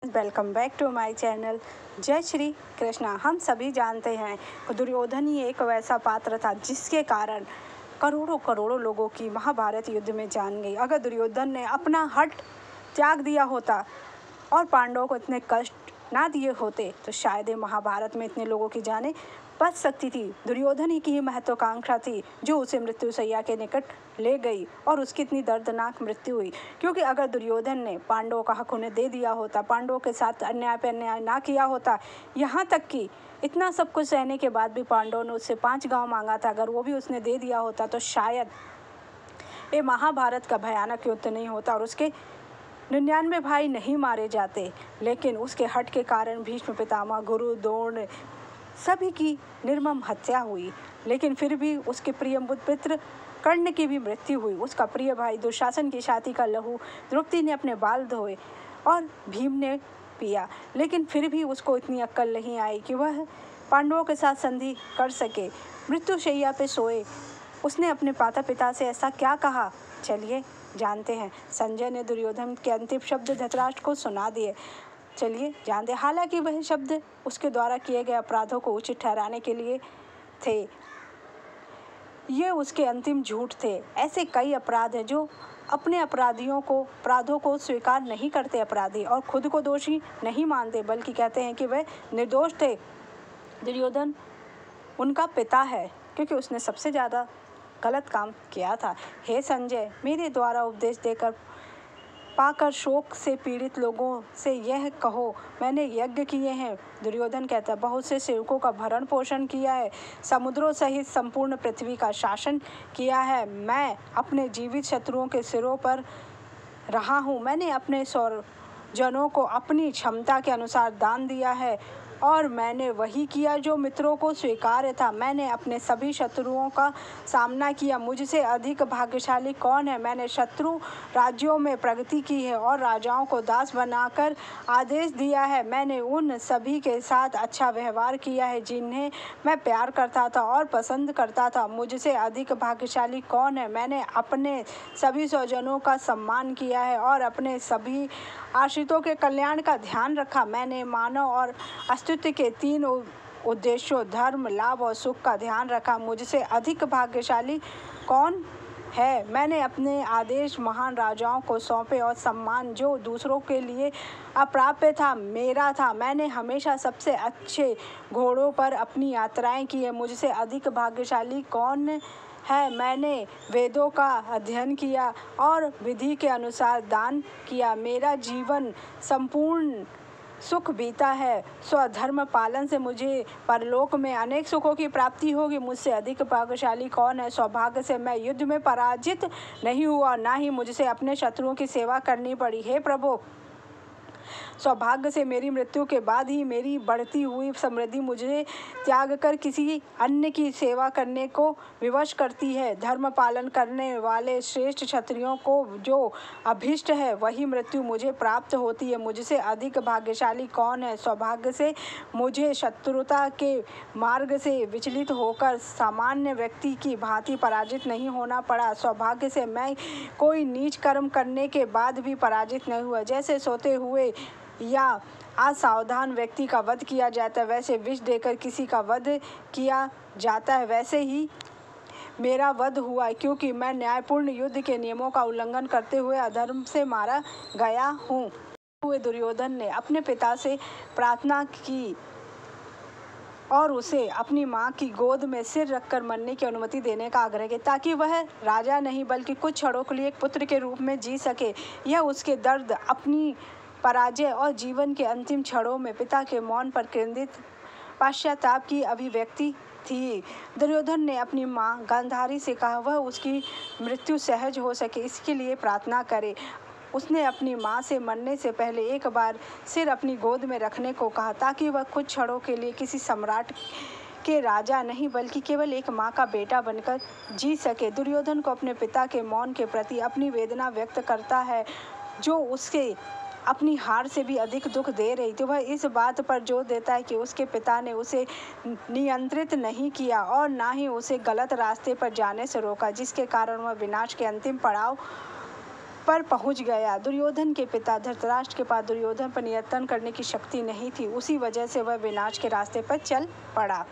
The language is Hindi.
Welcome back to my channel. जय श्री कृष्णा। हम सभी जानते हैं कि दुर्योधन ही एक वैसा पात्र था जिसके कारण करोड़ों करोड़ों लोगों की महाभारत युद्ध में जान गई। अगर दुर्योधन ने अपना हट त्याग दिया होता और पांडवों को इतने कष्ट ना दिए होते तो शायद ये महाभारत में इतने लोगों की जानें बच सकती थी। दुर्योधन ही की ही महत्वाकांक्षा थी जो उसे मृत्यु शैया के निकट ले गई और उसकी इतनी दर्दनाक मृत्यु हुई। क्योंकि अगर दुर्योधन ने पांडवों का हक उन्हें दे दिया होता, पांडवों के साथ अन्याय पे अन्याय ना किया होता, यहाँ तक कि इतना सब कुछ सहने के बाद भी पांडवों ने उससे 5 गांव मांगा था, अगर वो भी उसने दे दिया होता तो शायद ये महाभारत का भयानक युद्ध नहीं होता और उसके 99 भाई नहीं मारे जाते। लेकिन उसके हट के कारण भीष्म पितामह, गुरु, द्रोण सभी की निर्मम हत्या हुई। लेकिन फिर भी उसके प्रिय पुत्र कर्ण की भी मृत्यु हुई। उसका प्रिय भाई दुशासन की छाती का लहू द्रौपदी ने अपने बाल धोए और भीम ने पिया। लेकिन फिर भी उसको इतनी अक्ल नहीं आई कि वह पांडवों के साथ संधि कर सके। मृत्यु शैया पे सोए उसने अपने माता पिता से ऐसा क्या कहा, चलिए जानते हैं। संजय ने दुर्योधन के अंतिम शब्द धृतराष्ट्र को सुना दिए। चलिए जानते। हालांकि वह शब्द उसके द्वारा किए गए अपराधों को उचित ठहराने के लिए थे, ये उसके अंतिम झूठ थे। ऐसे कई अपराध हैं जो अपने अपराधों को स्वीकार नहीं करते अपराधी और खुद को दोषी नहीं मानते, बल्कि कहते हैं कि वह निर्दोष थे। दुर्योधन उनका पिता है क्योंकि उसने सबसे ज़्यादा गलत काम किया था। हे संजय, मेरे द्वारा उपदेश देकर पाकर शोक से पीड़ित लोगों से यह कहो, मैंने यज्ञ किए हैं। दुर्योधन कहता, बहुत से सेवकों का भरण पोषण किया है, समुद्रों सहित संपूर्ण पृथ्वी का शासन किया है। मैं अपने जीवित शत्रुओं के सिरों पर रहा हूँ। मैंने अपने जनों को अपनी क्षमता के अनुसार दान दिया है और मैंने वही किया जो मित्रों को स्वीकार्य था। मैंने अपने सभी शत्रुओं का सामना किया। मुझसे अधिक भाग्यशाली कौन है? मैंने शत्रु राज्यों में प्रगति की है और राजाओं को दास बनाकर आदेश दिया है। मैंने उन सभी के साथ अच्छा व्यवहार किया है जिन्हें मैं प्यार करता था और पसंद करता था। मुझसे अधिक भाग्यशाली कौन है? मैंने अपने सभी स्वजनों का सम्मान किया है और अपने सभी आश्रितों के कल्याण का ध्यान रखा। मैंने मानव और अस्तित्व के 3 उद्देश्यों धर्म, लाभ और सुख का ध्यान रखा। मुझसे अधिक भाग्यशाली कौन है? मैंने अपने आदेश महान राजाओं को सौंपे और सम्मान जो दूसरों के लिए अप्राप्य था मेरा था। मैंने हमेशा सबसे अच्छे घोड़ों पर अपनी यात्राएं की है। मुझसे अधिक भाग्यशाली कौन है? मैंने वेदों का अध्ययन किया और विधि के अनुसार दान किया। मेरा जीवन संपूर्ण सुख बीता है। स्वधर्म पालन से मुझे परलोक में अनेक सुखों की प्राप्ति होगी। मुझसे अधिक भाग्यशाली कौन है? सौभाग्य से मैं युद्ध में पराजित नहीं हुआ, ना ही मुझसे अपने शत्रुओं की सेवा करनी पड़ी। हे प्रभु, सौभाग्य से मेरी मृत्यु के बाद ही मेरी बढ़ती हुई समृद्धि मुझे त्याग कर किसी अन्य की सेवा करने को विवश करती है। धर्म पालन करने वाले श्रेष्ठ क्षत्रियों को जो अभीष्ट है वही मृत्यु मुझे प्राप्त होती है। मुझसे अधिक भाग्यशाली कौन है? सौभाग्य से मुझे शत्रुता के मार्ग से विचलित होकर सामान्य व्यक्ति की भांति पराजित नहीं होना पड़ा। सौभाग्य से मैं कोई नीच कर्म करने के बाद भी पराजित नहीं हुआ। जैसे सोते हुए या असावधान व्यक्ति का वध किया जाता है, वैसे विष देकर किसी का वध किया जाता है, वैसे ही मेरा वध हुआ, क्योंकि मैं न्यायपूर्ण युद्ध के नियमों का उल्लंघन करते हुए अधर्म से मारा गया हूँ। हुए दुर्योधन ने अपने पिता से प्रार्थना की और उसे अपनी मां की गोद में सिर रखकर मरने की अनुमति देने का आग्रह किया, ताकि वह राजा नहीं बल्कि कुछ क्षणों के लिए एक पुत्र के रूप में जी सके। यह उसके दर्द, अपनी पराजय और जीवन के अंतिम क्षणों में पिता के मौन पर केंद्रित पश्चाताप की अभिव्यक्ति थी। दुर्योधन ने अपनी मां गांधारी से कहा वह उसकी मृत्यु सहज हो सके इसके लिए प्रार्थना करे। उसने अपनी मां से मरने से पहले एक बार सिर अपनी गोद में रखने को कहा, ताकि वह कुछ क्षणों के लिए किसी सम्राट के राजा नहीं बल्कि केवल एक मां का बेटा बनकर जी सके। दुर्योधन को अपने पिता के मौन के प्रति अपनी वेदना व्यक्त करता है जो उसके अपनी हार से भी अधिक दुख दे रही थी। वह इस बात पर जोर देता है कि उसके पिता ने उसे नियंत्रित नहीं किया और ना ही उसे गलत रास्ते पर जाने से रोका, जिसके कारण वह विनाश के अंतिम पड़ाव पर पहुंच गया। दुर्योधन के पिता धृतराष्ट्र के पास दुर्योधन पर नियंत्रण करने की शक्ति नहीं थी, उसी वजह से वह विनाश के रास्ते पर चल पड़ा।